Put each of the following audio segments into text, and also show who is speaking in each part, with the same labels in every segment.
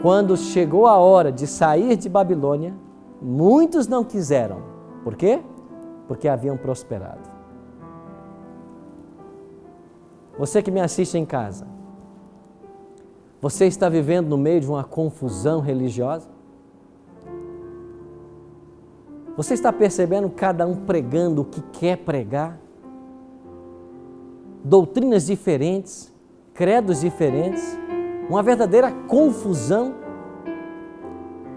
Speaker 1: quando chegou a hora de sair de Babilônia, muitos não quiseram. Por quê? Porque haviam prosperado. Você que me assiste em casa, você está vivendo no meio de uma confusão religiosa? Você está percebendo cada um pregando o que quer pregar? Doutrinas diferentes, credos diferentes, uma verdadeira confusão.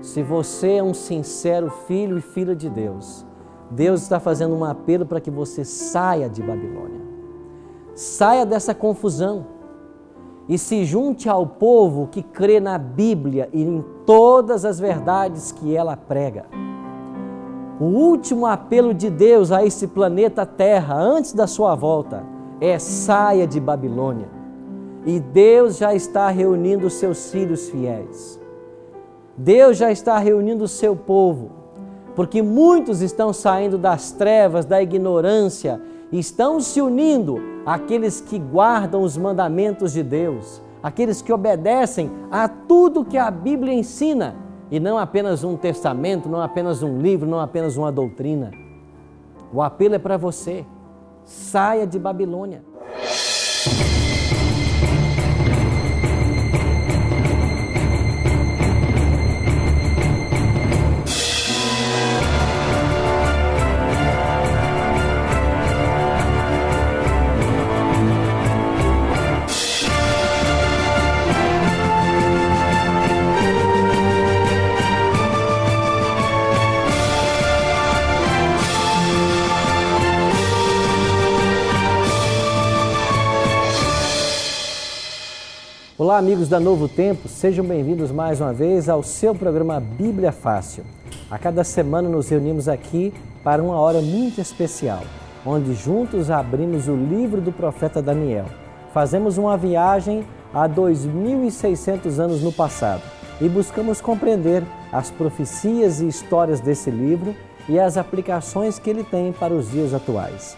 Speaker 1: Se você é um sincero filho e filha de Deus, Deus está fazendo um apelo para que você saia de Babilônia. Saia dessa confusão e se junte ao povo que crê na Bíblia e em todas as verdades que ela prega. O último apelo de Deus a esse planeta Terra, antes da sua volta, é: saia de Babilônia. E Deus já está reunindo os seus filhos fiéis. Deus já está reunindo o seu povo, porque muitos estão saindo das trevas, da ignorância, e estão se unindo àqueles que guardam os mandamentos de Deus, aqueles que obedecem a tudo que a Bíblia ensina, e não apenas um testamento, não apenas um livro, não apenas uma doutrina. O apelo é para você: saia de Babilônia. Olá, amigos da Novo Tempo, sejam bem-vindos mais uma vez ao seu programa Bíblia Fácil. A cada semana nos reunimos aqui para uma hora muito especial, onde juntos abrimos o livro do profeta Daniel. Fazemos uma viagem a 2.600 anos no passado e buscamos compreender as profecias e histórias desse livro e as aplicações que ele tem para os dias atuais.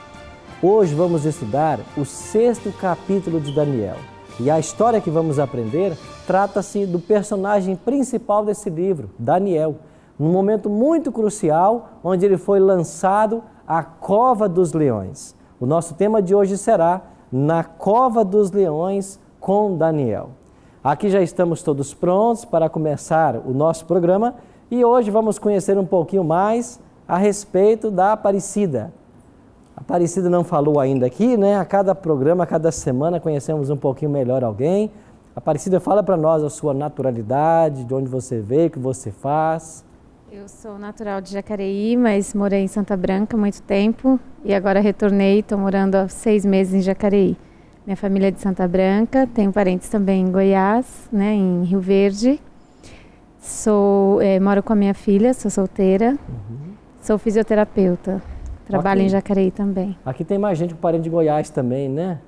Speaker 1: Hoje vamos estudar o 6º capítulo de Daniel. E a história que vamos aprender trata-se do personagem principal desse livro, Daniel, num momento muito crucial, onde ele foi lançado à cova dos leões. O nosso tema de hoje será Na Cova dos Leões com Daniel. Aqui já estamos todos prontos para começar o nosso programa e hoje vamos conhecer um pouquinho mais a respeito da Aparecida. A Aparecida não falou ainda aqui, né? A cada programa, a cada semana conhecemos um pouquinho melhor alguém. A Aparecida, fala para nós a sua naturalidade, de onde você veio, o que você faz.
Speaker 2: Eu sou natural de Jacareí, mas morei em Santa Branca há muito tempo e agora retornei, estou morando há 6 meses em Jacareí. Minha família é de Santa Branca, tenho parentes também em Goiás, né, em Rio Verde. Moro com a minha filha, sou solteira, sou fisioterapeuta. Trabalho em Jacareí também.
Speaker 1: Aqui tem mais gente com parente de Goiás também, né?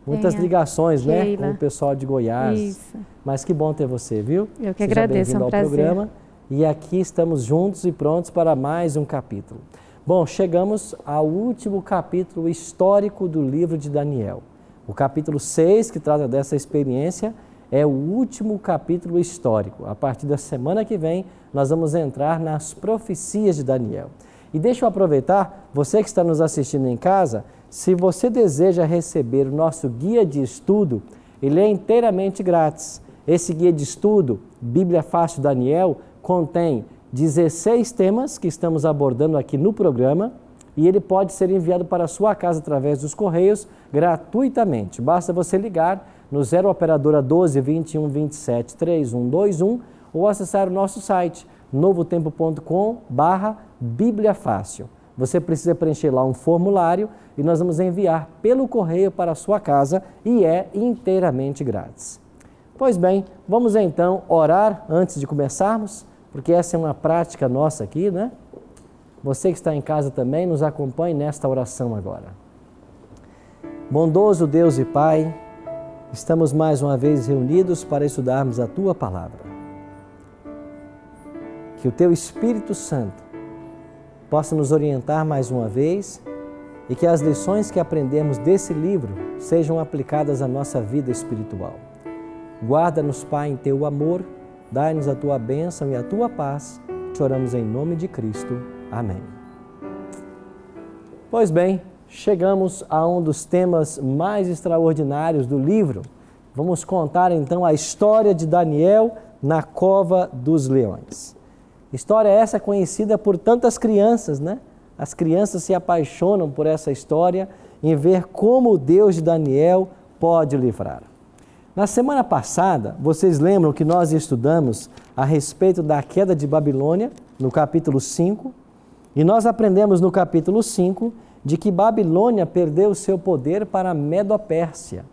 Speaker 1: Muitas ligações, né? Com o pessoal de Goiás. Isso. Mas que bom ter você, viu?
Speaker 2: Eu que agradeço, é um prazer.
Speaker 1: Programa. E aqui estamos juntos e prontos para mais um capítulo. Bom, chegamos ao último capítulo histórico do livro de Daniel. O capítulo 6, que trata dessa experiência, é o último capítulo histórico. A partir da semana que vem, nós vamos entrar nas profecias de Daniel. E deixa eu aproveitar, você que está nos assistindo em casa, se você deseja receber o nosso guia de estudo, ele é inteiramente grátis. Esse guia de estudo, Bíblia Fácil Daniel, contém 16 temas que estamos abordando aqui no programa e ele pode ser enviado para a sua casa através dos correios gratuitamente. Basta você ligar no 0 operadora 12 21 27 3121 ou acessar o nosso site novotempo.com/Bíblia Fácil. Você precisa preencher lá um formulário e nós vamos enviar pelo correio para a sua casa e é inteiramente grátis. Pois bem, vamos então orar antes de começarmos, porque essa é uma prática nossa aqui, né? Você que está em casa também, nos acompanhe nesta oração agora. Bondoso Deus e Pai, estamos mais uma vez reunidos para estudarmos a Tua Palavra. Que o Teu Espírito Santo possa nos orientar mais uma vez e que as lições que aprendemos desse livro sejam aplicadas à nossa vida espiritual. Guarda-nos, Pai, em Teu amor dai-nos a tua bênção e a tua paz. Te oramos em nome de Cristo. Amém. Pois bem, chegamos a um dos temas mais extraordinários do livro. Vamos contar então a história de Daniel na cova dos leões. História essa conhecida por tantas crianças, né? As crianças se apaixonam por essa história em ver como o Deus de Daniel pode livrar. Na semana passada, vocês lembram que nós estudamos a respeito da queda de Babilônia, no capítulo 5, e nós aprendemos no capítulo 5 de que Babilônia perdeu seu poder para a Medo-Pérsia.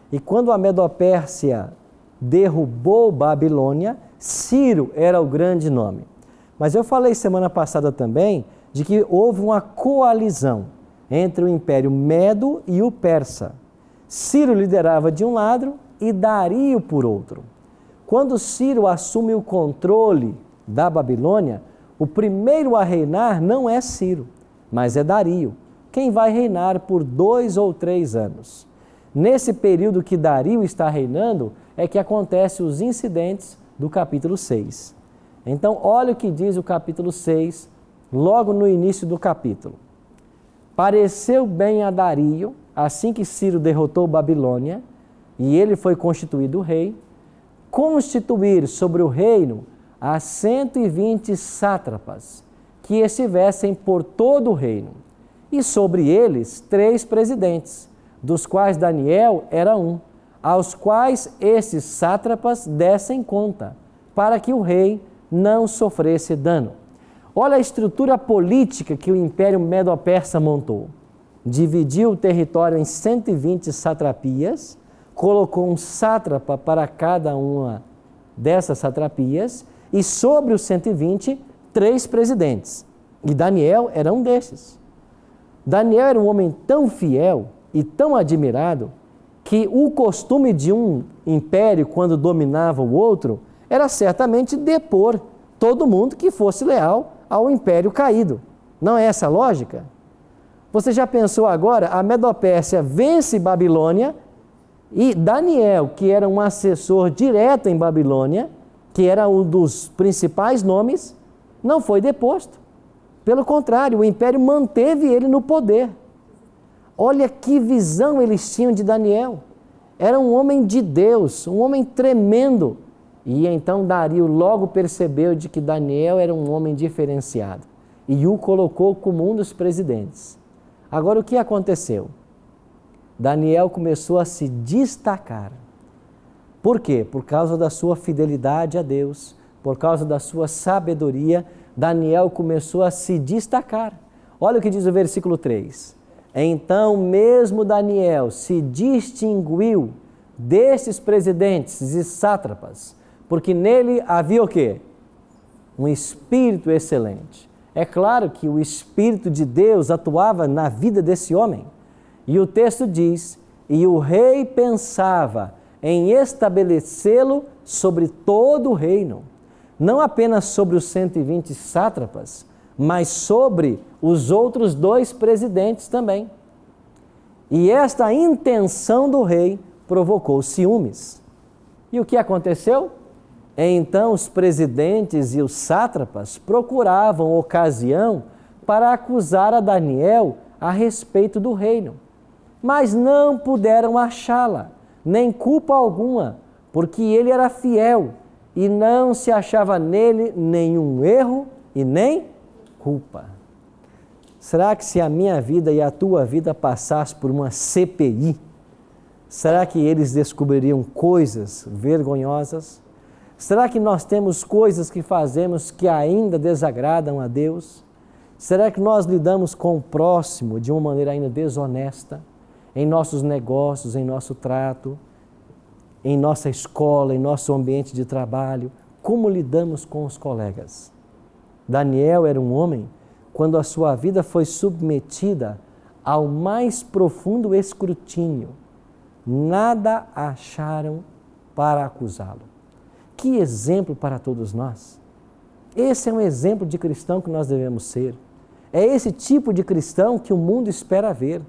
Speaker 1: E quando a Medo-Pérsia derrubou Babilônia, Ciro era o grande nome. Mas eu falei semana passada também de que houve uma coalizão entre o Império Medo e o Persa. Ciro liderava de um lado e Dario por outro. Quando Ciro assume o controle da Babilônia, o primeiro a reinar não é Ciro, mas é Dario, quem vai reinar por 2 ou 3 anos. Nesse período que Dario está reinando, é que acontecem os incidentes do capítulo 6. Então, olha o que diz o capítulo 6, logo no início do capítulo. Pareceu bem a Dario, assim que Ciro derrotou Babilônia, e ele foi constituído rei, constituir sobre o reino a 120 sátrapas, que estivessem por todo o reino, e sobre eles 3 presidentes, dos quais Daniel era um, aos quais esses sátrapas dessem conta, para que o rei não sofresse dano. Olha a estrutura política que o Império Medo-Persa montou. Dividiu o território em 120 satrapias, colocou um sátrapa para cada uma dessas satrapias e sobre os 120, 3 presidentes. E Daniel era um desses. Daniel era um homem tão fiel e tão admirado que o costume de um império, quando dominava o outro, era certamente depor todo mundo que fosse leal ao império caído. Não é essa a lógica? Você já pensou agora, a Medo-Pérsia vence Babilônia e Daniel, que era um assessor direto em Babilônia, que era um dos principais nomes, não foi deposto. Pelo contrário, o império manteve ele no poder. Olha que visão eles tinham de Daniel. Era um homem de Deus, um homem tremendo. E então Dario logo percebeu de que Daniel era um homem diferenciado e o colocou como um dos presidentes. Agora, o que aconteceu? Daniel começou a se destacar. Por quê? Por causa da sua fidelidade a Deus, por causa da sua sabedoria, Daniel começou a se destacar. Olha o que diz o versículo 3. Então mesmo Daniel se distinguiu desses presidentes e sátrapas, porque nele havia o quê? Um espírito excelente. É claro que o Espírito de Deus atuava na vida desse homem. E o texto diz, e o rei pensava em estabelecê-lo sobre todo o reino, não apenas sobre os 120 sátrapas, mas sobre os outros 2 presidentes também. E esta intenção do rei provocou ciúmes. E o que aconteceu? Então os presidentes e os sátrapas procuravam ocasião para acusar a Daniel a respeito do reino, mas não puderam achá-la, nem culpa alguma, porque ele era fiel e não se achava nele nenhum erro e nem culpa. Será que se a minha vida e a tua vida passasse por uma CPI, será que eles descobririam coisas vergonhosas? Será que nós temos coisas que fazemos que ainda desagradam a Deus? Será que nós lidamos com o próximo de uma maneira ainda desonesta? Em nossos negócios, em nosso trato, em nossa escola, em nosso ambiente de trabalho? Como lidamos com os colegas? Daniel era um homem, quando a sua vida foi submetida ao mais profundo escrutínio, nada acharam para acusá-lo. Que exemplo para todos nós! Esse é um exemplo de cristão que nós devemos ser. É esse tipo de cristão que o mundo espera ver.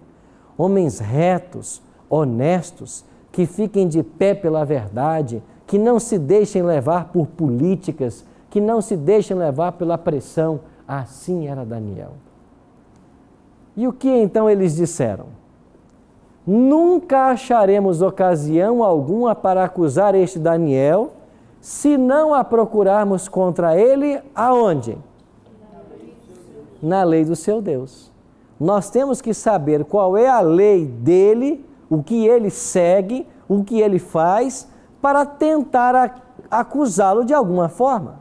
Speaker 1: Homens retos, honestos, que fiquem de pé pela verdade, que não se deixem levar por políticas, que não se deixem levar pela pressão. Assim era Daniel. E o que então eles disseram? Nunca acharemos ocasião alguma para acusar este Daniel, se não a procurarmos contra ele, aonde? Na lei do seu Deus. Nós temos que saber qual é a lei dele, o que ele segue, o que ele faz, para tentar acusá-lo de alguma forma.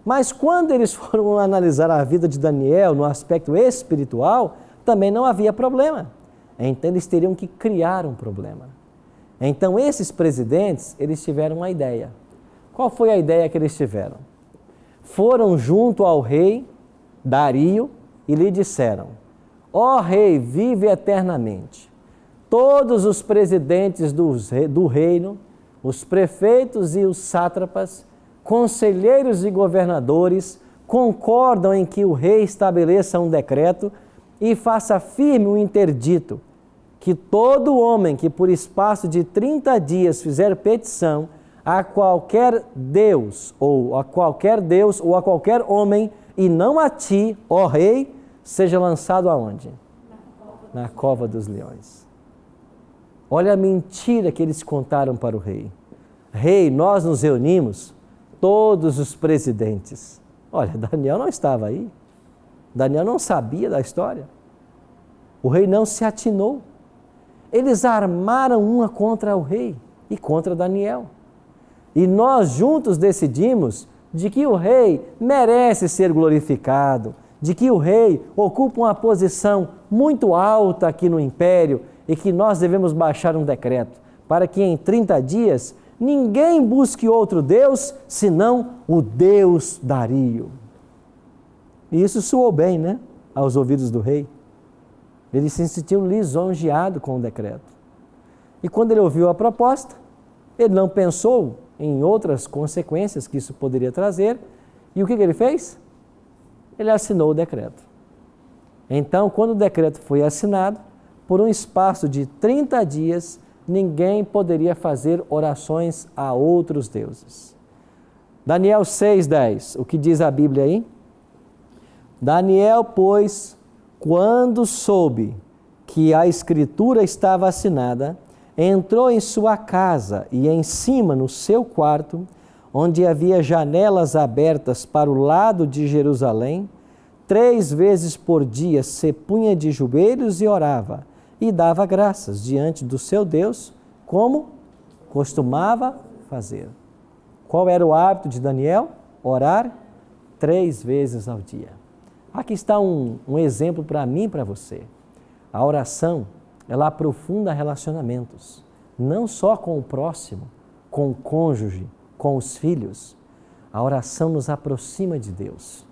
Speaker 1: Mas quando eles foram analisar a vida de Daniel no aspecto espiritual, também não havia problema. Então eles teriam que criar um problema. Então esses presidentes, eles tiveram uma ideia. Qual foi a ideia que eles tiveram? Foram junto ao rei Dario e lhe disseram: ó rei, vive eternamente. Todos os presidentes do reino, os prefeitos e os sátrapas, conselheiros e governadores, concordam em que o rei estabeleça um decreto e faça firme o interdito, que todo homem que por espaço de 30 dias fizer petição a qualquer Deus ou a qualquer homem, e não a ti, ó rei, seja lançado aonde? Na cova dos leões. Olha a mentira que eles contaram para o rei. Rei, nós nos reunimos, todos os presidentes. Olha, Daniel não estava aí. Daniel não sabia da história. O rei não se atinou. Eles armaram uma contra o rei e contra Daniel. E nós juntos decidimos de que o rei merece ser glorificado, de que o rei ocupa uma posição muito alta aqui no império e que nós devemos baixar um decreto para que em 30 dias ninguém busque outro Deus senão o Deus Dario. E isso soou bem, né? Aos ouvidos do rei. Ele se sentiu lisonjeado com o decreto. E quando ele ouviu a proposta, ele não pensou em outras consequências que isso poderia trazer. E o que ele fez? Ele assinou o decreto. Então, quando o decreto foi assinado, por um espaço de 30 dias, ninguém poderia fazer orações a outros deuses. Daniel 6:10, o que diz a Bíblia aí? Daniel, pois, quando soube que a escritura estava assinada, entrou em sua casa e em cima, no seu quarto, onde havia janelas abertas para o lado de Jerusalém, 3 vezes por dia se punha de joelhos e orava, e dava graças diante do seu Deus, como costumava fazer. Qual era o hábito de Daniel? Orar 3 vezes ao dia. Aqui está um exemplo para mim e para você. A oração, ela aprofunda relacionamentos, não só com o próximo, com o cônjuge, com os filhos. A oração nos aproxima de Deus.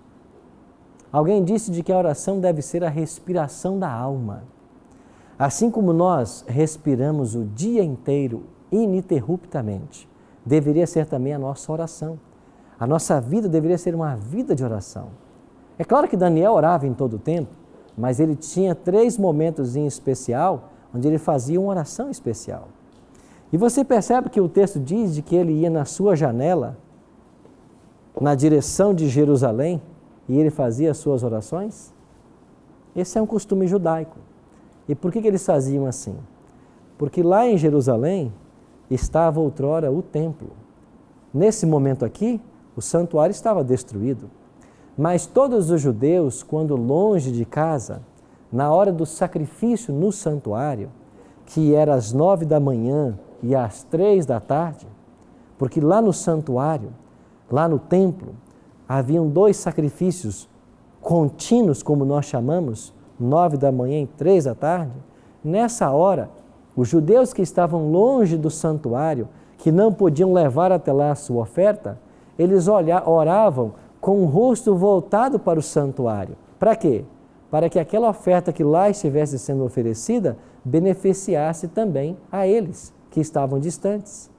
Speaker 1: Alguém disse de que a oração deve ser a respiração da alma. Assim como nós respiramos o dia inteiro, ininterruptamente, deveria ser também a nossa oração. A nossa vida deveria ser uma vida de oração. É claro que Daniel orava em todo o tempo, mas ele tinha 3 momentos em especial, onde ele fazia uma oração especial. E você percebe que o texto diz de que ele ia na sua janela, na direção de Jerusalém, e ele fazia as suas orações? Esse é um costume judaico. E por que eles faziam assim? Porque lá em Jerusalém estava outrora o templo. Nesse momento aqui, o santuário estava destruído. Mas todos os judeus, quando longe de casa, na hora do sacrifício no santuário, que era às 9 da manhã e às 3 da tarde, porque lá no santuário, lá no templo, haviam 2 sacrifícios contínuos, como nós chamamos, 9 da manhã e 3 da tarde. Nessa hora, os judeus que estavam longe do santuário, que não podiam levar até lá a sua oferta, eles oravam com o rosto voltado para o santuário. Para quê? Para que aquela oferta que lá estivesse sendo oferecida beneficiasse também a eles, que estavam distantes.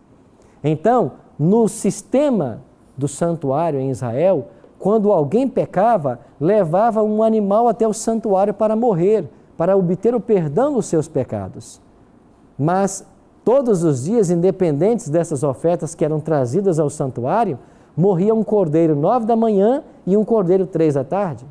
Speaker 1: Então, no sistema do santuário em Israel, quando alguém pecava, levava um animal até o santuário para morrer, para obter o perdão dos seus pecados. Mas Todos os dias, independentes dessas ofertas que eram trazidas ao santuário, morria um cordeiro 9 da manhã e um cordeiro 3 da tarde.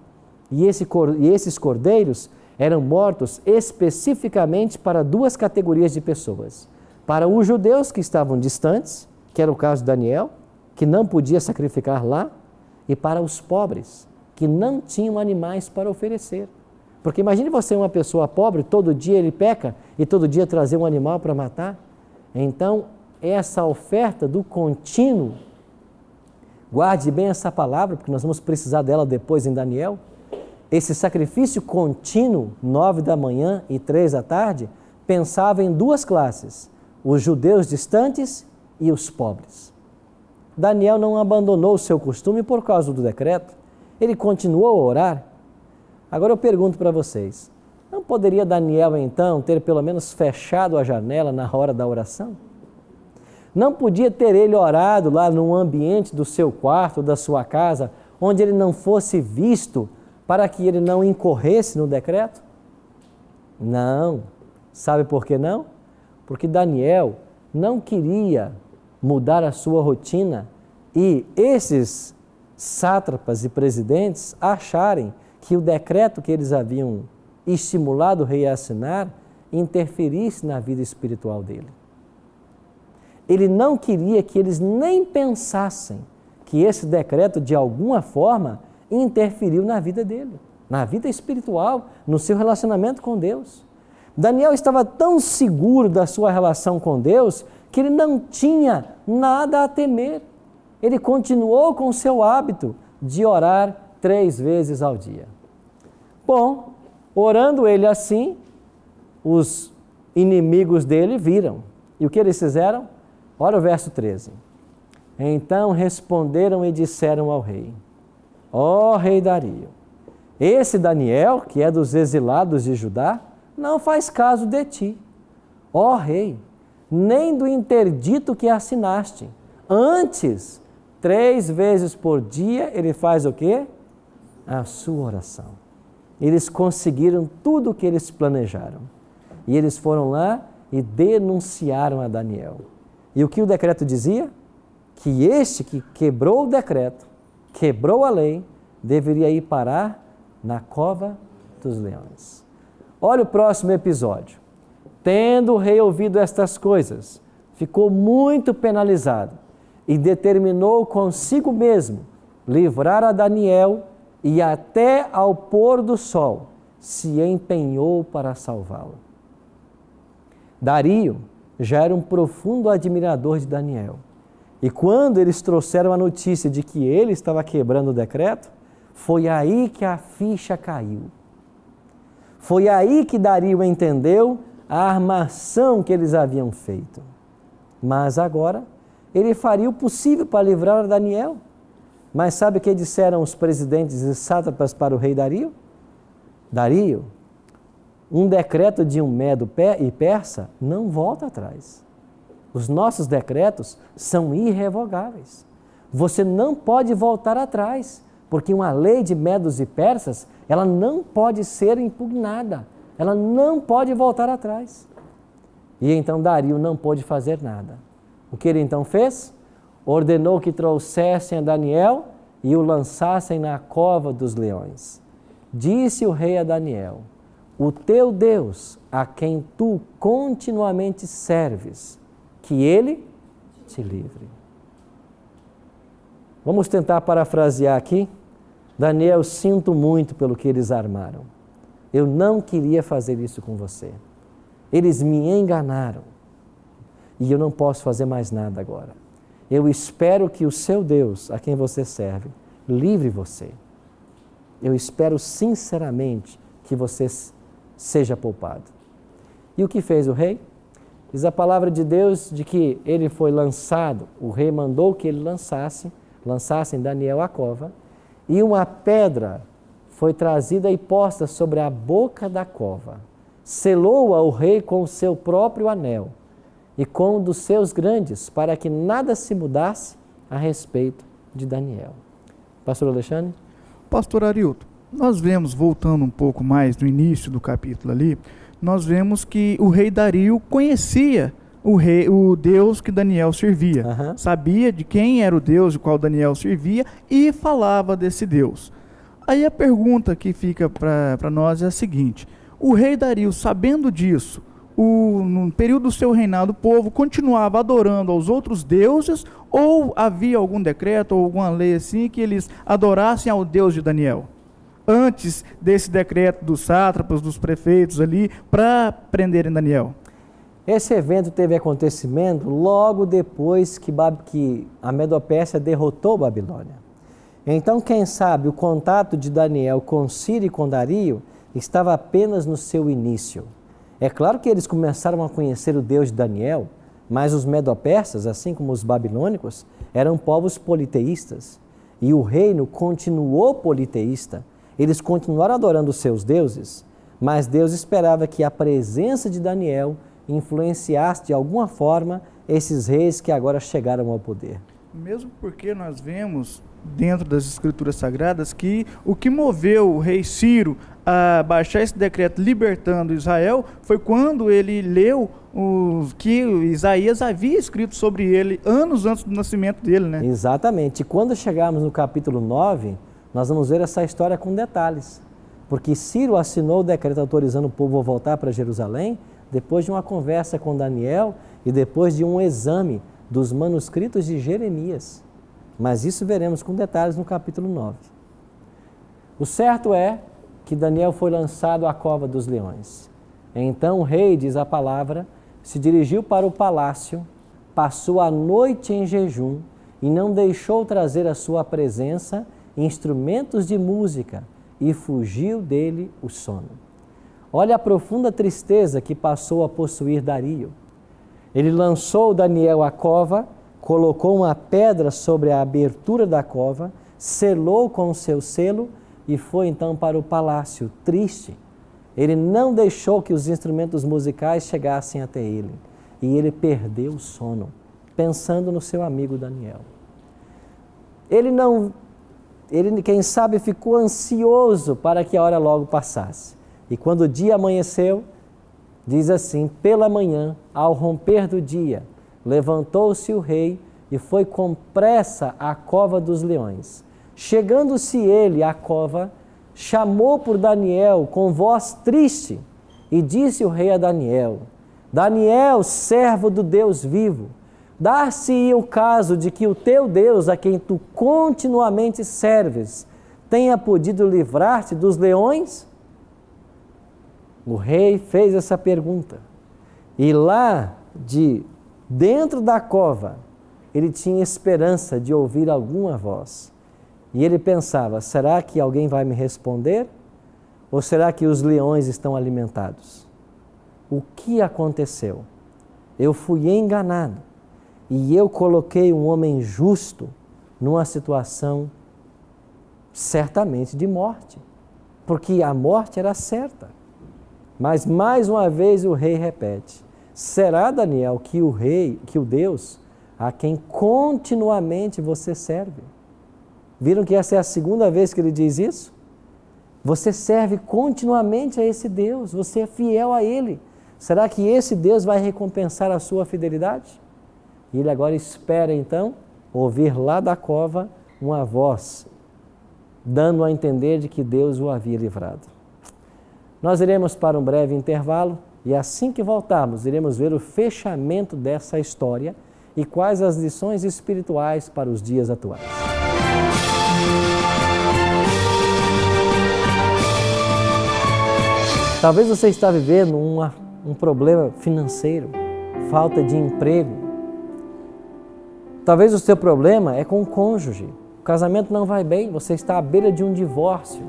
Speaker 1: E esses cordeiros eram mortos especificamente para duas categorias de pessoas. Para os judeus que estavam distantes, que era o caso de Daniel, que não podia sacrificar lá, e para os pobres, que não tinham animais para oferecer. Porque imagine você uma pessoa pobre, todo dia ele peca e todo dia trazer um animal para matar. Então, essa oferta do contínuo, guarde bem essa palavra, porque nós vamos precisar dela depois em Daniel. Esse sacrifício contínuo, 9 da manhã e 3 da tarde, pensava em duas classes, os judeus distantes e os pobres. Daniel não abandonou o seu costume por causa do decreto, ele continuou a orar. Agora eu pergunto para vocês, não poderia Daniel então ter pelo menos fechado a janela na hora da oração? Não podia ter ele orado lá no ambiente do seu quarto, da sua casa, onde ele não fosse visto, para que ele não incorresse no decreto? Não. Sabe por que não? Porque Daniel não queria mudar a sua rotina e esses sátrapas e presidentes acharem que o decreto que eles haviam estimulado o rei a assinar interferisse na vida espiritual dele. Ele não queria que eles nem pensassem que esse decreto, de alguma forma, interferiu na vida dele, na vida espiritual, no seu relacionamento com Deus. Daniel estava tão seguro da sua relação com Deus que ele não tinha nada a temer. Ele continuou com o seu hábito de orar 3 vezes ao dia. Bom, orando ele assim, os inimigos dele viram. E o que eles fizeram? Olha o verso 13. Então responderam e disseram ao rei: ó rei Dario, esse Daniel, que é dos exilados de Judá, não faz caso de ti, ó rei, nem do interdito que assinaste. Antes, 3 vezes por dia, ele faz o quê? A sua oração. Eles conseguiram tudo o que eles planejaram. E eles foram lá e denunciaram a Daniel. E o que o decreto dizia? Que este que quebrou o decreto, quebrou a lei, deveria ir parar na cova dos leões. Olha o próximo episódio. Tendo o rei ouvido estas coisas, ficou muito penalizado e determinou consigo mesmo livrar a Daniel e até ao pôr do sol se empenhou para salvá-lo. Dario já era um profundo admirador de Daniel. E quando eles trouxeram a notícia de que ele estava quebrando o decreto, foi aí que a ficha caiu. Foi aí que Dario entendeu a armação que eles haviam feito. Mas agora, ele faria o possível para livrar Daniel. Mas sabe o que disseram os presidentes e sátrapas para o rei Dario? Dario, um decreto de um medo e persa não volta atrás. Os nossos decretos são irrevogáveis. Você não pode voltar atrás, porque uma lei de medos e persas, ela não pode ser impugnada, ela não pode voltar atrás. E então Dario não pôde fazer nada. O que ele então fez? Ordenou que trouxessem a Daniel e o lançassem na cova dos leões. Disse o rei a Daniel: o teu Deus, a quem tu continuamente serves, que ele te livre. Vamos tentar parafrasear aqui. Daniel, sinto muito pelo que eles armaram. Eu não queria fazer isso com você. Eles me enganaram. E eu não posso fazer mais nada agora. Eu espero que o seu Deus, a quem você serve, livre você. Eu espero sinceramente que você seja poupado. E o que fez o rei? Diz a palavra de Deus de que ele foi lançado, o rei mandou que ele lançassem Daniel à cova, e uma pedra foi trazida e posta sobre a boca da cova. Selou-a o rei com o seu próprio anel e com um dos seus grandes, para que nada se mudasse a respeito de Daniel. Pastor Alexandre?
Speaker 3: Pastor Arilton, nós vemos, voltando um pouco mais no início do capítulo ali, nós vemos que o rei Dario conhecia o Deus que Daniel servia.
Speaker 1: Aham.
Speaker 3: Sabia de quem era o Deus de qual Daniel servia e falava desse Deus. Aí a pergunta que fica para nós é a seguinte: o rei Dario, sabendo disso, no período do seu reinado, o povo continuava adorando aos outros deuses, ou havia algum decreto ou alguma lei assim que eles adorassem ao Deus de Daniel? Antes desse decreto dos sátrapas, dos prefeitos ali, para prenderem Daniel.
Speaker 1: Esse evento teve acontecimento logo depois que a Medo-Pérsia derrotou a Babilônia. Então, quem sabe, o contato de Daniel com Ciro e com Dario estava apenas no seu início. É claro que eles começaram a conhecer o Deus de Daniel, mas os Medo-Persas, assim como os babilônicos, eram povos politeístas. E o reino continuou politeísta. Eles continuaram adorando os seus deuses, mas Deus esperava que a presença de Daniel influenciasse de alguma forma esses reis que agora chegaram ao poder.
Speaker 3: Mesmo porque nós vemos dentro das escrituras sagradas que o que moveu o rei Ciro a baixar esse decreto libertando Israel foi quando ele leu o que Isaías havia escrito sobre ele anos antes do nascimento dele, né?
Speaker 1: Exatamente. E quando chegarmos no capítulo 9, nós vamos ver essa história com detalhes. Porque Ciro assinou o decreto autorizando o povo a voltar para Jerusalém depois de uma conversa com Daniel e depois de um exame dos manuscritos de Jeremias. Mas isso veremos com detalhes no capítulo 9. O certo é que Daniel foi lançado à cova dos leões. Então o rei, diz a palavra, se dirigiu para o palácio, passou a noite em jejum e não deixou trazer à sua presença instrumentos de música e fugiu dele o sono. Olha a profunda tristeza que passou a possuir Dario. Ele lançou Daniel à cova, colocou uma pedra sobre a abertura da cova, selou com o seu selo e foi então para o palácio, triste. Ele não deixou que os instrumentos musicais chegassem até ele. E ele perdeu o sono, pensando no seu amigo Daniel. Ele, quem sabe, ficou ansioso para que a hora logo passasse. E quando o dia amanheceu, diz assim: pela manhã, ao romper do dia, levantou-se o rei e foi com pressa à cova dos leões. Chegando-se ele à cova, chamou por Daniel com voz triste e disse o rei a Daniel: Daniel, servo do Deus vivo, dar-se-ia o caso de que o teu Deus, a quem tu continuamente serves, tenha podido livrar-te dos leões? O rei fez essa pergunta e lá dentro da cova ele tinha esperança de ouvir alguma voz. E ele pensava: será que alguém vai me responder? Ou será que os leões estão alimentados? O que aconteceu? Eu fui enganado e eu coloquei um homem justo numa situação certamente de morte, porque a morte era certa. Mas mais uma vez o rei repete: será, Daniel, que o Deus a quem continuamente você serve? Viram que essa é a segunda vez que ele diz isso? Você serve continuamente a esse Deus, você é fiel a Ele. Será que esse Deus vai recompensar a sua fidelidade? E ele agora espera então ouvir lá da cova uma voz, dando a entender de que Deus o havia livrado. Nós iremos para um breve intervalo e assim que voltarmos, iremos ver o fechamento dessa história e quais as lições espirituais para os dias atuais. Talvez você está vivendo um problema financeiro, falta de emprego. Talvez o seu problema é com o cônjuge. O casamento não vai bem, você está à beira de um divórcio.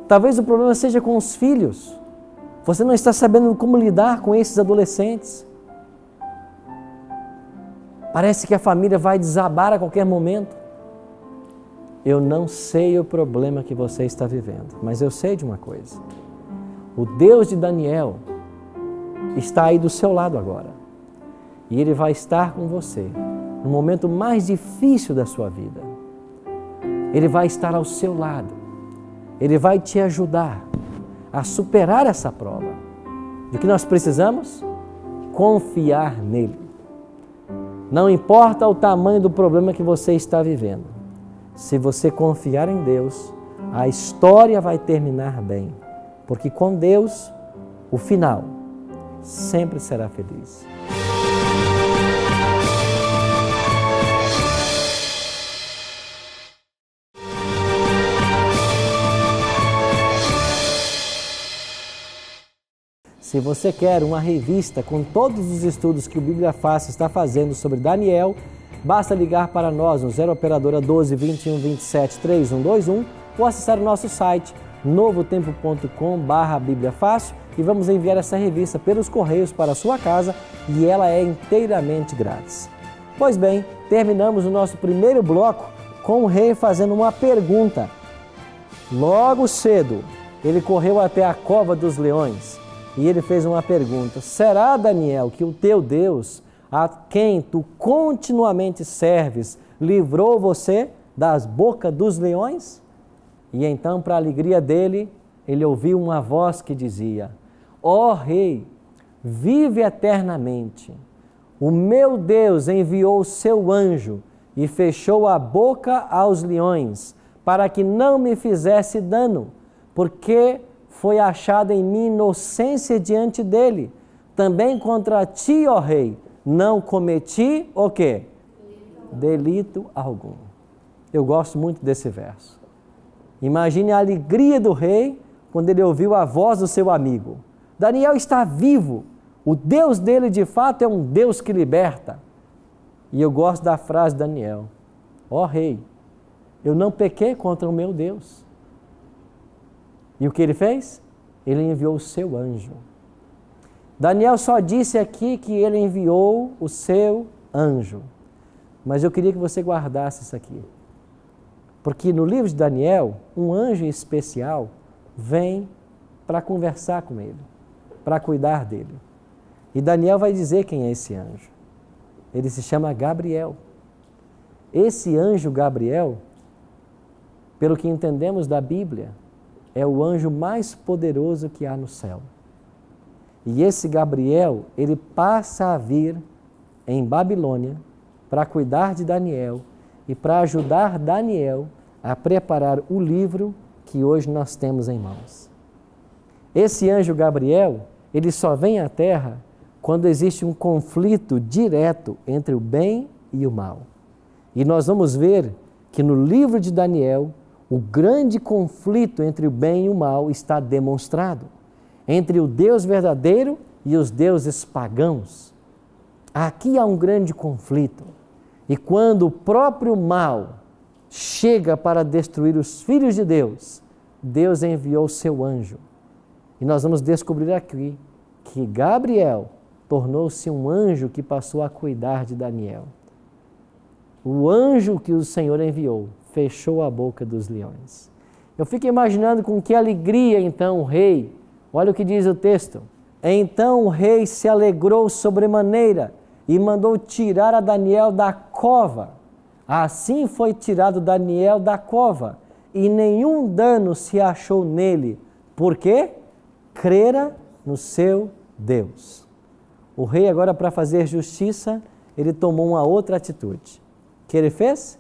Speaker 1: Talvez o problema seja com os filhos. Você não está sabendo como lidar com esses adolescentes. Parece que a família vai desabar a qualquer momento. Eu não sei o problema que você está vivendo, mas eu sei de uma coisa. O Deus de Daniel está aí do seu lado agora. E Ele vai estar com você no momento mais difícil da sua vida. Ele vai estar ao seu lado. Ele vai te ajudar a superar essa prova. O que nós precisamos? confiar nele. Não importa o tamanho do problema que você está vivendo, se você confiar em Deus, a história vai terminar bem, porque com Deus, o final sempre será feliz. Se você quer uma revista com todos os estudos que o Bíblia Fácil está fazendo sobre Daniel, basta ligar para nós no 0 operadora 12 21 27 3121 ou acessar o nosso site novotempo.com/Bíblia Fácil e vamos enviar essa revista pelos correios para a sua casa e ela é inteiramente grátis. Pois bem, terminamos o nosso primeiro bloco com o rei fazendo uma pergunta. Logo cedo, ele correu até a cova dos leões e ele fez uma pergunta: será, Daniel, que o teu Deus, a quem tu continuamente serves, livrou você das bocas dos leões? E então, para a alegria dele, ele ouviu uma voz que dizia: ó rei, vive eternamente. O meu Deus enviou o seu anjo e fechou a boca aos leões, para que não me fizesse dano, porque foi achada em mim inocência diante dele. Também contra ti, ó rei, não cometi o quê? Delito algum. Eu gosto muito desse verso. Imagine a alegria do rei quando ele ouviu a voz do seu amigo. Daniel está vivo. O Deus dele, de fato, é um Deus que liberta. E eu gosto da frase de Daniel: ó rei, eu não pequei contra o meu Deus. E o que ele fez? Ele enviou o seu anjo. Daniel só disse aqui que ele enviou o seu anjo. Mas eu queria que você guardasse isso aqui. Porque no livro de Daniel, um anjo especial vem para conversar com ele, para cuidar dele. E Daniel vai dizer quem é esse anjo. Ele se chama Gabriel. Esse anjo Gabriel, pelo que entendemos da Bíblia, é o anjo mais poderoso que há no céu. E esse Gabriel, ele passa a vir em Babilônia para cuidar de Daniel e para ajudar Daniel a preparar o livro que hoje nós temos em mãos. Esse anjo Gabriel, ele só vem à Terra quando existe um conflito direto entre o bem e o mal. E nós vamos ver que no livro de Daniel, o grande conflito entre o bem e o mal está demonstrado. Entre o Deus verdadeiro e os deuses pagãos. Aqui há um grande conflito. E quando o próprio mal chega para destruir os filhos de Deus, Deus enviou o seu anjo. E nós vamos descobrir aqui que Gabriel tornou-se um anjo que passou a cuidar de Daniel. O anjo que o Senhor enviou fechou a boca dos leões. Eu fico imaginando com que alegria então o rei, olha o que diz o texto: então o rei se alegrou sobremaneira e mandou tirar a Daniel da cova. Assim foi tirado Daniel da cova e nenhum dano se achou nele, porque crera no seu Deus. O rei agora, para fazer justiça, ele tomou uma outra atitude. O que ele fez?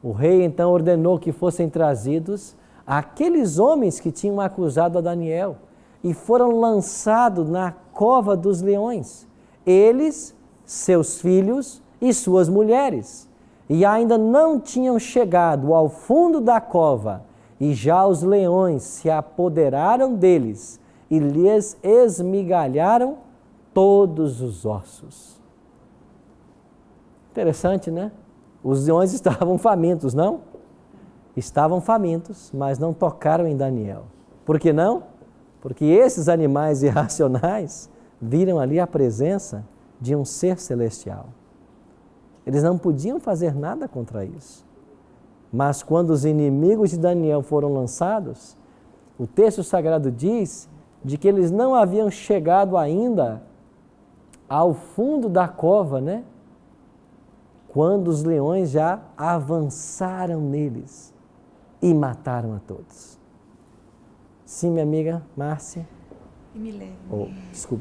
Speaker 1: O rei então ordenou que fossem trazidos aqueles homens que tinham acusado a Daniel e foram lançados na cova dos leões. Eles, seus filhos e suas mulheres. E ainda não tinham chegado ao fundo da cova e já os leões se apoderaram deles e lhes esmigalharam todos os ossos. Interessante, né? Os leões estavam famintos, não? Estavam famintos, mas não tocaram em Daniel. Por que não? Porque esses animais irracionais viram ali a presença de um ser celestial. Eles não podiam fazer nada contra isso. Mas quando os inimigos de Daniel foram lançados, o texto sagrado diz de que eles não haviam chegado ainda ao fundo da cova, né? Quando os leões já avançaram neles e mataram a todos. Sim, minha amiga Márcia?
Speaker 4: Emília.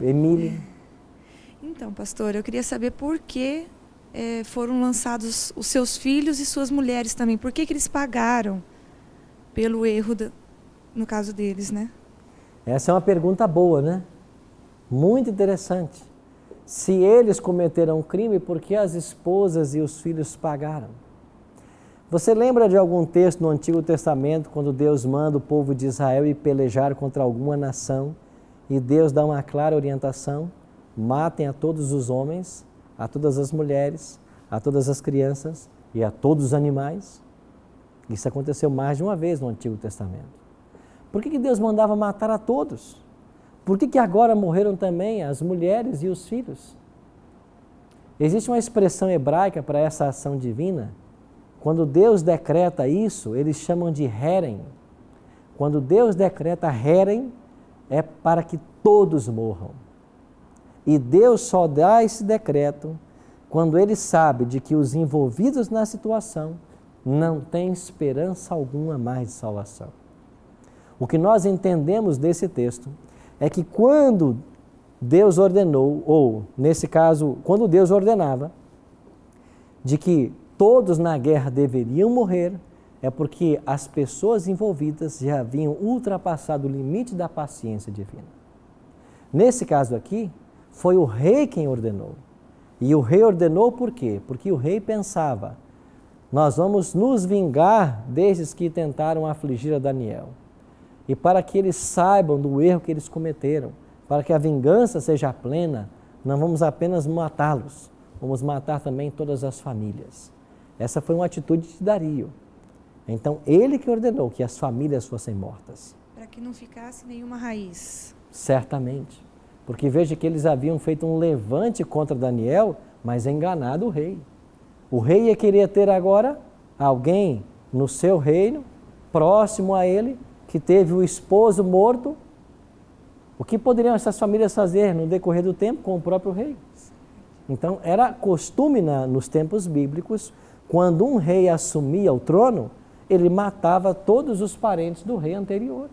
Speaker 1: Emília.
Speaker 4: Então, pastor, eu queria saber por que foram lançados os seus filhos e suas mulheres também. Por que eles pagaram pelo erro, no caso deles, né?
Speaker 1: Essa é uma pergunta boa, né? Muito interessante. Se eles cometeram um crime, por que as esposas e os filhos pagaram? Você lembra de algum texto no Antigo Testamento, quando Deus manda o povo de Israel ir pelejar contra alguma nação, e Deus dá uma clara orientação: matem a todos os homens, a todas as mulheres, a todas as crianças e a todos os animais? Isso aconteceu mais de uma vez no Antigo Testamento. Por que Deus mandava matar a todos? Por que agora morreram também as mulheres e os filhos? Existe uma expressão hebraica para essa ação divina. Quando Deus decreta isso, eles chamam de herem. Quando Deus decreta herem, é para que todos morram. E Deus só dá esse decreto quando Ele sabe de que os envolvidos na situação não têm esperança alguma mais de salvação. O que nós entendemos desse texto é que quando Deus ordenou, ou nesse caso, quando Deus ordenava de que todos na guerra deveriam morrer, é porque as pessoas envolvidas já haviam ultrapassado o limite da paciência divina. Nesse caso aqui, foi o rei quem ordenou. E o rei ordenou por quê? Porque o rei pensava: nós vamos nos vingar desses que tentaram afligir a Daniel. E para que eles saibam do erro que eles cometeram, para que a vingança seja plena, não vamos apenas matá-los, vamos matar também todas as famílias. Essa foi uma atitude de Dario. Então, ele que ordenou que as famílias fossem mortas.
Speaker 4: Para que não ficasse nenhuma raiz.
Speaker 1: Certamente. Porque veja que eles haviam feito um levante contra Daniel, mas enganado o rei. O rei ia querer ter agora alguém no seu reino, próximo a ele, que teve o esposo morto. O que poderiam essas famílias fazer no decorrer do tempo com o próprio rei? Então, era costume nos tempos bíblicos, quando um rei assumia o trono, ele matava todos os parentes do rei anterior.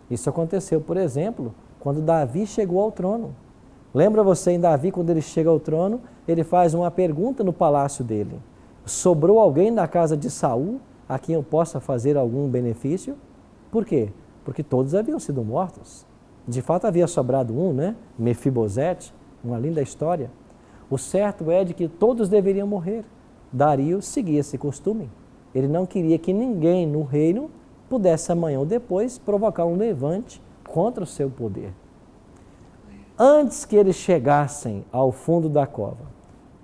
Speaker 1: Isso aconteceu, por exemplo, quando Davi chegou ao trono. Lembra você em Davi, quando ele chega ao trono, ele faz uma pergunta no palácio dele: sobrou alguém da casa de Saul a quem eu possa fazer algum benefício? Por quê? Porque todos haviam sido mortos. De fato havia sobrado um, né? Mefibosete, uma linda história. O certo é de que todos deveriam morrer. Dario seguia esse costume. Ele não queria que ninguém no reino pudesse amanhã ou depois provocar um levante contra o seu poder. Antes que eles chegassem ao fundo da cova,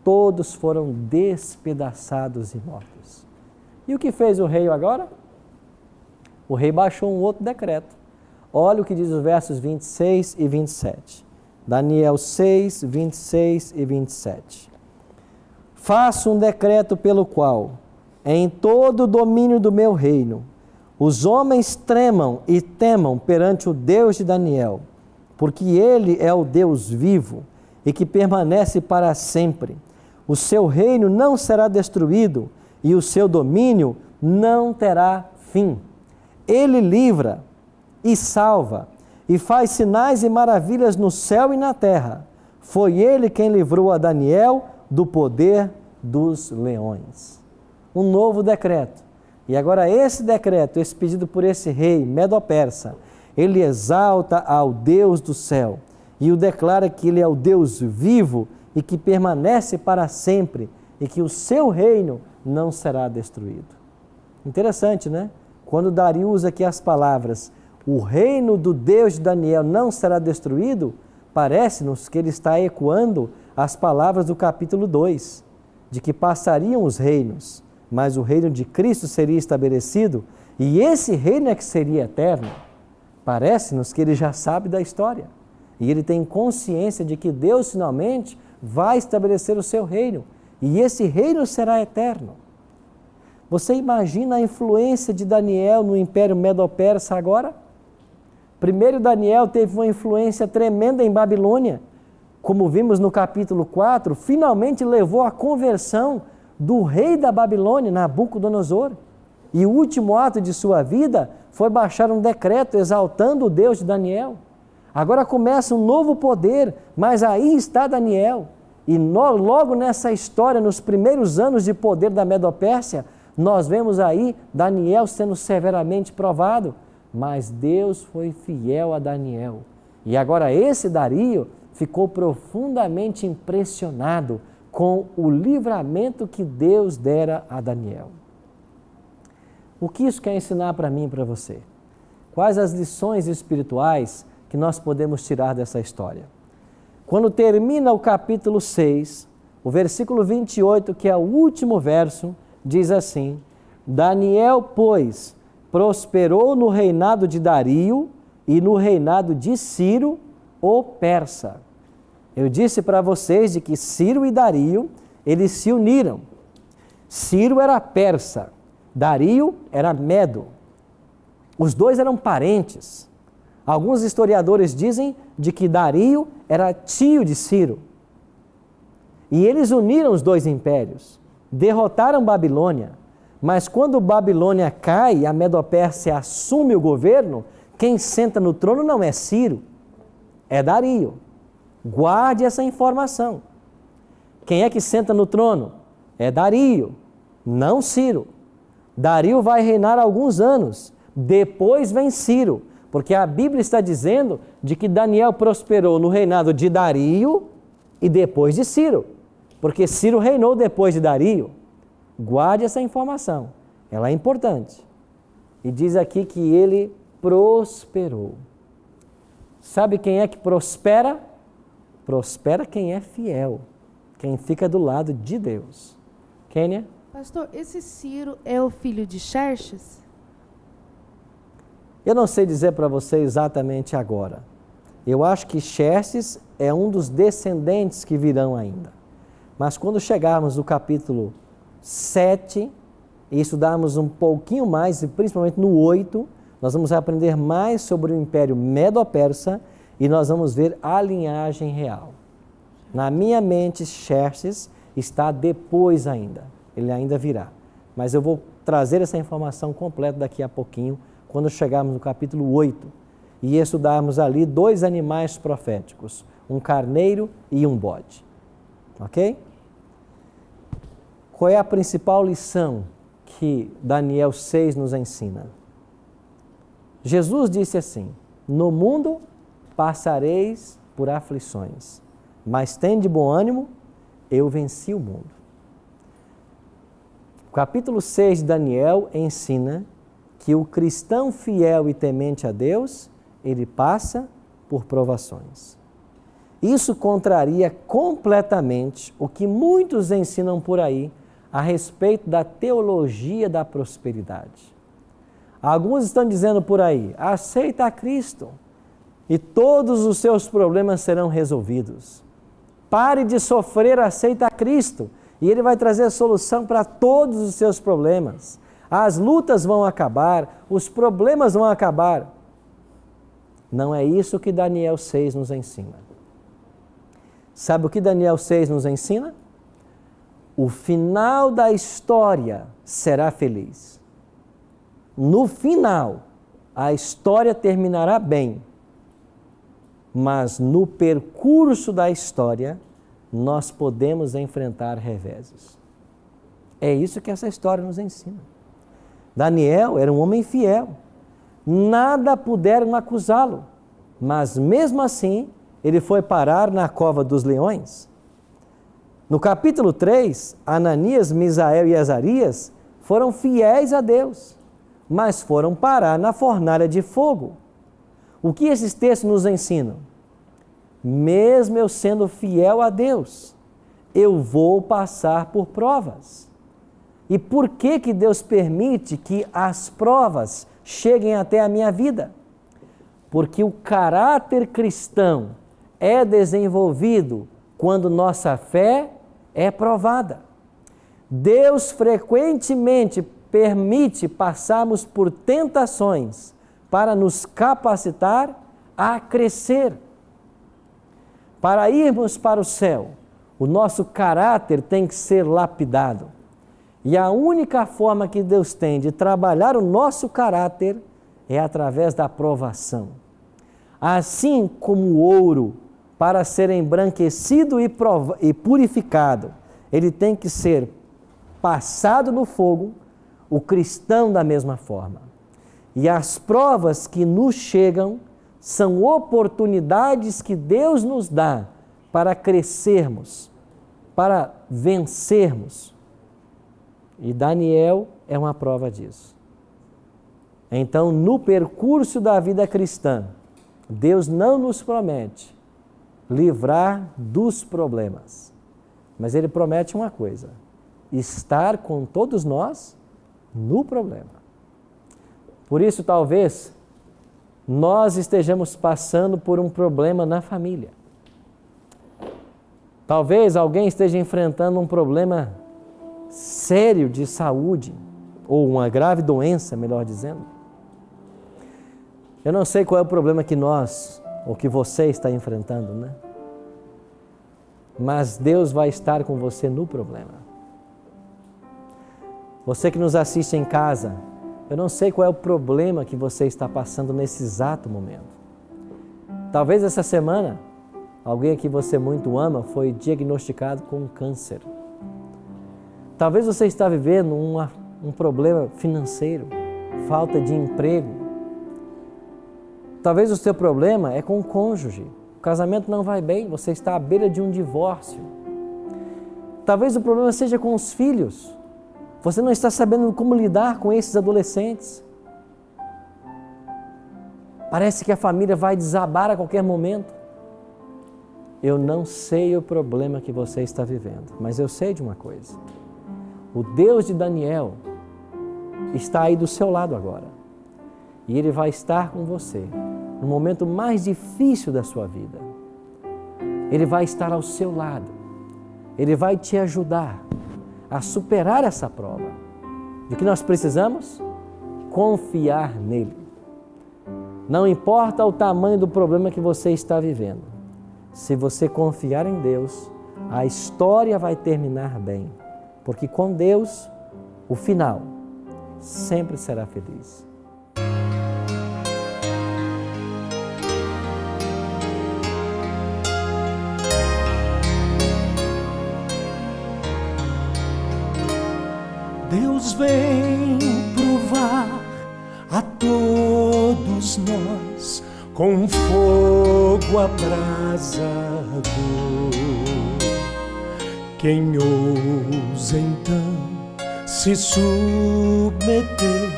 Speaker 1: todos foram despedaçados e mortos. E o que fez o rei agora? O rei baixou um outro decreto. Olha o que diz os versos 26 e 27. Daniel 6, 26 e 27. Faço um decreto pelo qual, em todo o domínio do meu reino, os homens tremam e temam perante o Deus de Daniel, porque ele é o Deus vivo e que permanece para sempre. O seu reino não será destruído e o seu domínio não terá fim. Ele livra e salva e faz sinais e maravilhas no céu e na terra. Foi ele quem livrou a Daniel do poder dos leões. Um novo decreto. E agora esse decreto, expedido por esse rei medo-persa, ele exalta ao Deus do céu e o declara que ele é o Deus vivo e que permanece para sempre e que o seu reino não será destruído. Interessante, né? Quando Dario usa aqui as palavras, o reino do Deus de Daniel não será destruído, parece-nos que ele está ecoando as palavras do capítulo 2, de que passariam os reinos, mas o reino de Cristo seria estabelecido e esse reino é que seria eterno. Parece-nos que ele já sabe da história e ele tem consciência de que Deus finalmente vai estabelecer o seu reino e esse reino será eterno. Você imagina a influência de Daniel no Império Medo-Persa agora? Primeiro, Daniel teve uma influência tremenda em Babilônia. Como vimos no capítulo 4, finalmente levou à conversão do rei da Babilônia, Nabucodonosor. E o último ato de sua vida foi baixar um decreto exaltando o Deus de Daniel. Agora começa um novo poder, mas aí está Daniel. E logo nessa história, nos primeiros anos de poder da Medo-Pérsia, nós vemos aí Daniel sendo severamente provado, mas Deus foi fiel a Daniel. E agora esse Dario ficou profundamente impressionado com o livramento que Deus dera a Daniel. O que isso quer ensinar para mim e para você? Quais as lições espirituais que nós podemos tirar dessa história? Quando termina o capítulo 6, o versículo 28, que é o último verso, diz assim: Daniel, pois, prosperou no reinado de Dario e no reinado de Ciro, o persa. Eu disse para vocês de que Ciro e Dario, eles se uniram. Ciro era persa, Dario era medo. Os dois eram parentes. Alguns historiadores dizem de que Dario era tio de Ciro. E eles uniram os dois impérios, derrotaram Babilônia, mas quando Babilônia cai e a Medo-Pérsia assume o governo, quem senta no trono não é Ciro, é Dario. Guarde essa informação. Quem é que senta no trono? É Dario, não Ciro. Dario vai reinar alguns anos, depois vem Ciro, porque a Bíblia está dizendo de que Daniel prosperou no reinado de Dario e depois de Ciro, porque Ciro reinou depois de Dario. Guarde essa informação, ela é importante. E diz aqui que ele prosperou. Sabe quem é que prospera? Prospera quem é fiel, quem fica do lado de Deus. Kênia?
Speaker 5: Pastor, esse Ciro é o filho de Xerxes?
Speaker 1: Eu não sei dizer para você exatamente agora. Eu acho que Xerxes é um dos descendentes que virão ainda. Mas quando chegarmos no capítulo 7 e estudarmos um pouquinho mais, e principalmente no 8, nós vamos aprender mais sobre o Império Medo-Persa e nós vamos ver a linhagem real. Na minha mente, Xerxes está depois ainda. Ele ainda virá. Mas eu vou trazer essa informação completa daqui a pouquinho, quando chegarmos no capítulo 8 e estudarmos ali 2 animais proféticos, um carneiro e um bode. Ok? Qual é a principal lição que Daniel 6 nos ensina? Jesus disse assim: no mundo passareis por aflições, mas tende bom ânimo, eu venci o mundo. O capítulo 6 de Daniel ensina que o cristão fiel e temente a Deus, ele passa por provações. Isso contraria completamente o que muitos ensinam por aí a respeito da teologia da prosperidade. Alguns estão dizendo por aí: aceita a Cristo e todos os seus problemas serão resolvidos. Pare de sofrer, aceita a Cristo e Ele vai trazer a solução para todos os seus problemas. As lutas vão acabar, os problemas vão acabar. Não é isso que Daniel 6 nos ensina. Sabe o que Daniel 6 nos ensina? O final da história será feliz. No final, a história terminará bem. Mas no percurso da história, nós podemos enfrentar reveses. É isso que essa história nos ensina. Daniel era um homem fiel. Nada puderam acusá-lo. Mas mesmo assim, ele foi parar na cova dos leões. No capítulo 3, Ananias, Misael e Azarias foram fiéis a Deus, mas foram parar na fornalha de fogo. O que esses textos nos ensinam? Mesmo eu sendo fiel a Deus, eu vou passar por provas. E por que Deus permite que as provas cheguem até a minha vida? Porque o caráter cristão é desenvolvido quando nossa fé é provada. Deus frequentemente permite passarmos por tentações para nos capacitar a crescer. Para irmos para o céu, o nosso caráter tem que ser lapidado. E a única forma que Deus tem de trabalhar o nosso caráter é através da provação. Assim como o ouro, para ser embranquecido e purificado, ele tem que ser passado no fogo, o cristão da mesma forma. E as provas que nos chegam são oportunidades que Deus nos dá para crescermos, para vencermos. E Daniel é uma prova disso. Então, no percurso da vida cristã, Deus não nos promete livrar dos problemas, mas Ele promete uma coisa: estar com todos nós no problema. Por isso, talvez, nós estejamos passando por um problema na família. Talvez alguém esteja enfrentando um problema sério de saúde, ou uma grave doença, melhor dizendo. Eu não sei qual é o problema que nós, ou que você está enfrentando, né? Mas Deus vai estar com você no problema. Você que nos assiste em casa, eu não sei qual é o problema que você está passando nesse exato momento. Talvez essa semana, alguém que você muito ama foi diagnosticado com um câncer. Talvez você está vivendo um problema financeiro, falta de emprego. Talvez o seu problema é com o cônjuge. O casamento não vai bem, você está à beira de um divórcio. Talvez o problema seja com os filhos. Você não está sabendo como lidar com esses adolescentes. Parece que a família vai desabar a qualquer momento. Eu não sei o problema que você está vivendo, mas eu sei de uma coisa. O Deus de Daniel está aí do seu lado agora. E Ele vai estar com você no momento mais difícil da sua vida. Ele vai estar ao seu lado. Ele vai te ajudar a superar essa prova. O que nós precisamos? Confiar nele. Não importa o tamanho do problema que você está vivendo. Se você confiar em Deus, a história vai terminar bem. Porque com Deus, o final sempre será feliz.
Speaker 6: Deus vem provar a todos nós com fogo abrasador. Quem ousa então se submeter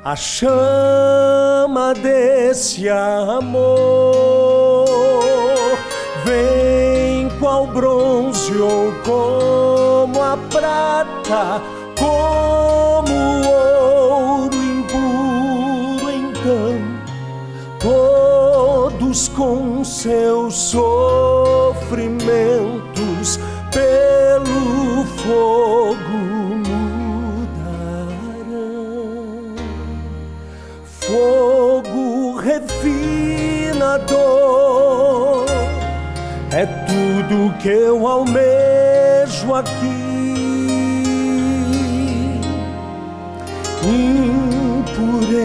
Speaker 6: à chama desse amor, vem qual bronze ou como a prata, como ouro impuro, então todos com seus sofrimentos pelo fogo mudarão. Fogo refinador é tudo que eu almejo aqui.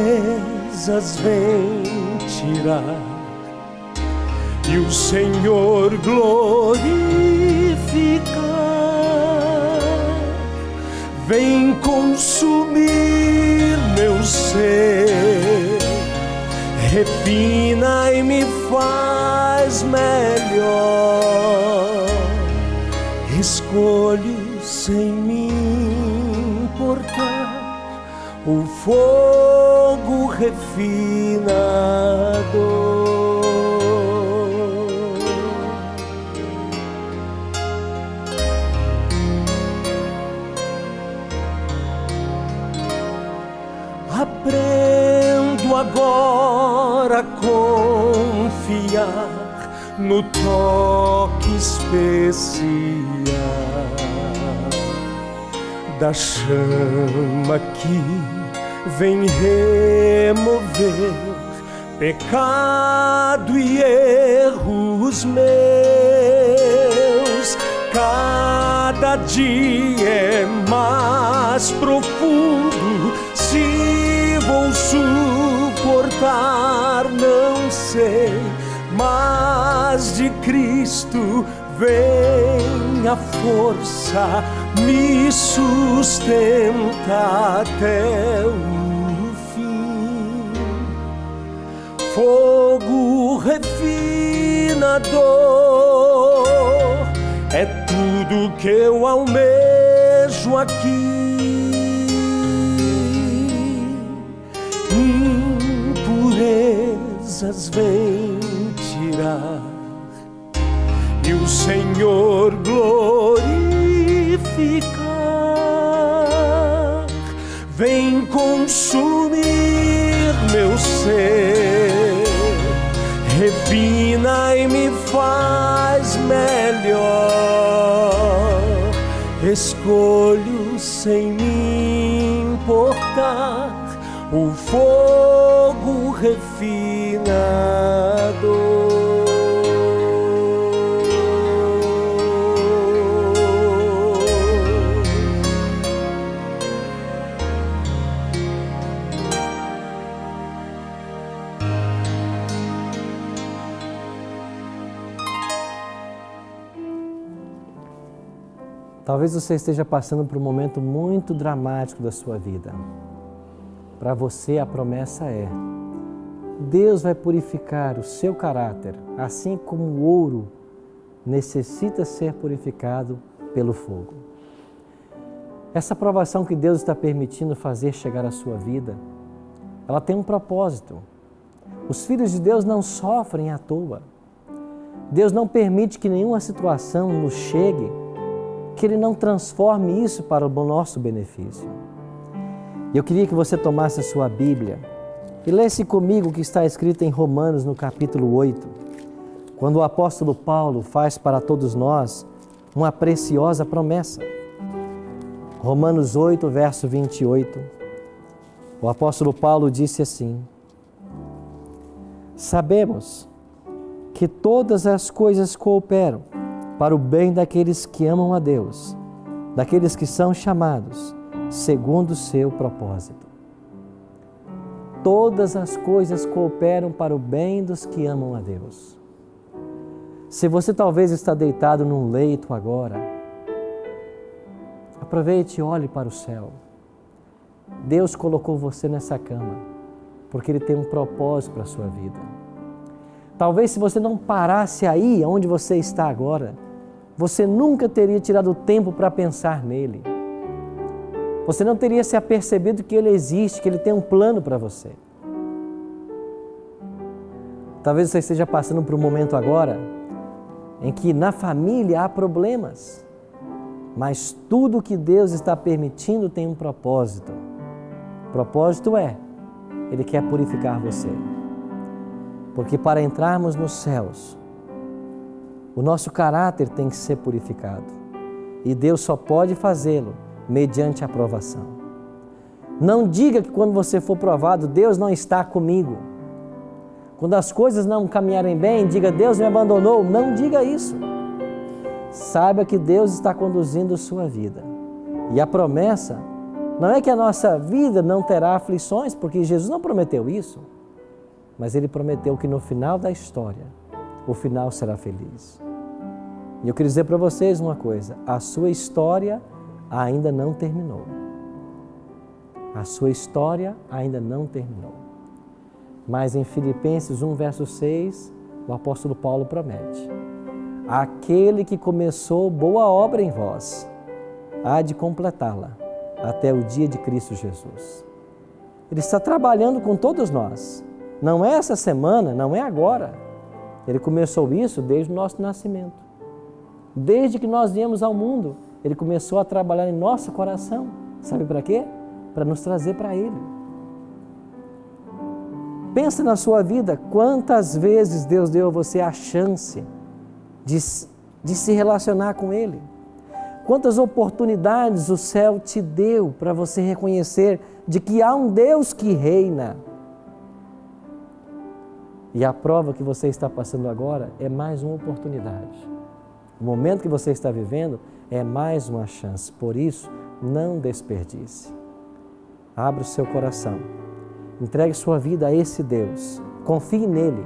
Speaker 6: Impurezas vem tirar e o Senhor glorificar. Vem consumir meu ser, refina e me faz melhor. Escolho sem me importar o fogo refinador. Aprendo agora a confiar no toque especial da chama que vem remover pecado e erros meus. Cada dia é mais profundo. Se vou suportar, não sei. de Cristo vem a força, me sustenta até o fim. Fogo refinador é tudo que eu almejo aqui. Impurezas vem tirar e o Senhor glorificar. Vem consumir meu ser, refina e me faz melhor. Escolho sem me importar o fogo refinador.
Speaker 1: Talvez você esteja passando por um momento muito dramático da sua vida. Para você a promessa é: Deus vai purificar o seu caráter, assim como o ouro necessita ser purificado pelo fogo. Essa provação que Deus está permitindo fazer chegar à sua vida, ela tem um propósito. Os filhos de Deus não sofrem à toa. Deus não permite que nenhuma situação nos chegue, que Ele não transforme isso para o nosso benefício. E eu queria que você tomasse a sua Bíblia e lesse comigo o que está escrito em Romanos, no capítulo 8, quando o apóstolo Paulo faz para todos nós uma preciosa promessa. Romanos 8, verso 28, o apóstolo Paulo disse assim: sabemos que todas as coisas cooperam para o bem daqueles que amam a Deus, daqueles que são chamados segundo o seu propósito. Todas as coisas cooperam para o bem dos que amam a Deus. Se você talvez está deitado num leito agora, aproveite e olhe para o céu. Deus colocou você nessa cama porque Ele tem um propósito para a sua vida. Talvez se você não parasse aí onde você está agora, você nunca teria tirado tempo para pensar nele. Você não teria se apercebido que Ele existe, que Ele tem um plano para você. Talvez você esteja passando por um momento agora em que na família há problemas, mas tudo que Deus está permitindo tem um propósito. O propósito é, Ele quer purificar você. Porque para entrarmos nos céus, o nosso caráter tem que ser purificado. E Deus só pode fazê-lo mediante a aprovação. Não diga que quando você for provado, Deus não está comigo. Quando as coisas não caminharem bem, diga: Deus me abandonou. Não diga isso. Saiba que Deus está conduzindo a sua vida. E a promessa não é que a nossa vida não terá aflições, porque Jesus não prometeu isso. Mas Ele prometeu que no final da história, o final será feliz. E eu quero dizer para vocês uma coisa: a sua história ainda não terminou. A sua história ainda não terminou. Mas em Filipenses 1, verso 6, o apóstolo Paulo promete: aquele que começou boa obra em vós, há de completá-la até o dia de Cristo Jesus. Ele está trabalhando com todos nós. Não é essa semana, não é agora. Ele começou isso desde o nosso nascimento. Desde que nós viemos ao mundo, Ele começou a trabalhar em nosso coração. Sabe para quê? Para nos trazer para Ele. Pensa na sua vida, quantas vezes Deus deu a você a chance de se relacionar com Ele. Quantas oportunidades o céu te deu para você reconhecer de que há um Deus que reina. E a prova que você está passando agora é mais uma oportunidade. O momento que você está vivendo é mais uma chance. Por isso, não desperdice. Abra o seu coração. Entregue sua vida a esse Deus. Confie nele.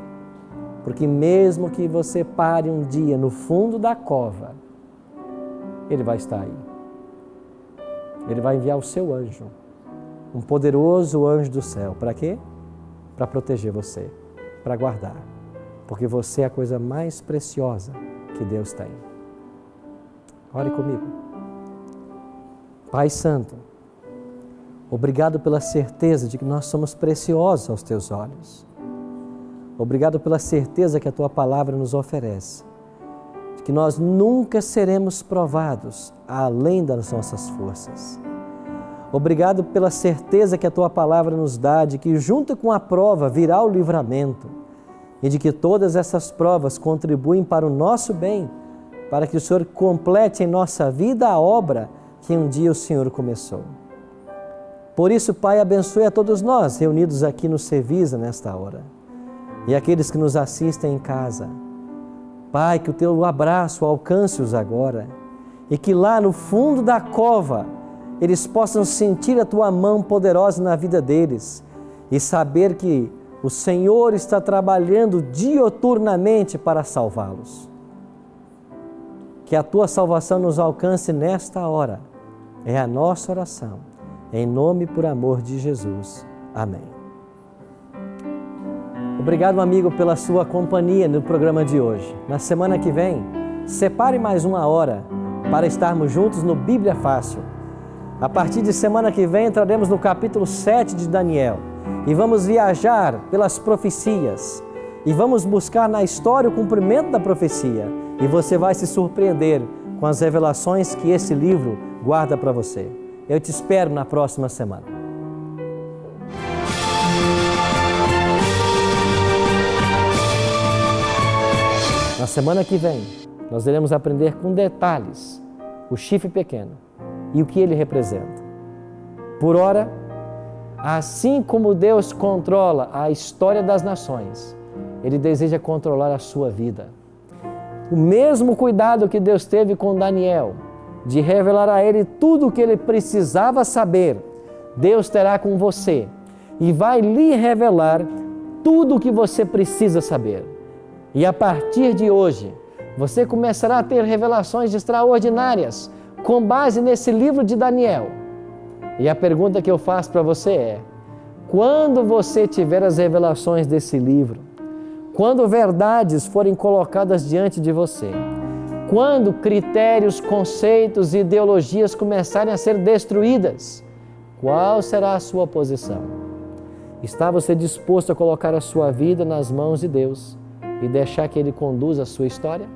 Speaker 1: Porque mesmo que você pare um dia no fundo da cova, Ele vai estar aí. Ele vai enviar o seu anjo, um poderoso anjo do céu. Para quê? Para proteger você, para guardar. Porque você é a coisa mais preciosa que Deus tem. Ore comigo. Pai Santo, obrigado pela certeza de que nós somos preciosos aos Teus olhos. Obrigado pela certeza que a Tua palavra nos oferece, de que nós nunca seremos provados além das nossas forças. Obrigado pela certeza que a Tua palavra nos dá, de que junto com a prova virá o livramento e de que todas essas provas contribuem para o nosso bem, para que o Senhor complete em nossa vida a obra que um dia o Senhor começou. Por isso, Pai, abençoe a todos nós reunidos aqui no Cevisa nesta hora e aqueles que nos assistem em casa. Pai, que o Teu abraço alcance-os agora e que lá no fundo da cova eles possam sentir a Tua mão poderosa na vida deles e saber que o Senhor está trabalhando dioturnamente para salvá-los. Que a Tua salvação nos alcance nesta hora. É a nossa oração. Em nome e por amor de Jesus. Amém. Obrigado, amigo, pela sua companhia no programa de hoje. Na semana que vem, separe mais uma hora para estarmos juntos no Bíblia Fácil. A partir de semana que vem, entraremos no capítulo 7 de Daniel e vamos viajar pelas profecias e vamos buscar na história o cumprimento da profecia. E você vai se surpreender com as revelações que esse livro guarda para você. Eu te espero na próxima semana. Na semana que vem, nós iremos aprender com detalhes o chifre pequeno e o que ele representa. Por ora, assim como Deus controla a história das nações, Ele deseja controlar a sua vida. O mesmo cuidado que Deus teve com Daniel, de revelar a ele tudo o que ele precisava saber, Deus terá com você e vai lhe revelar tudo o que você precisa saber. E a partir de hoje, você começará a ter revelações extraordinárias com base nesse livro de Daniel. E a pergunta que eu faço para você é: quando você tiver as revelações desse livro, quando verdades forem colocadas diante de você, quando critérios, conceitos e ideologias começarem a ser destruídas, qual será a sua posição? Está você disposto a colocar a sua vida nas mãos de Deus e deixar que Ele conduza a sua história?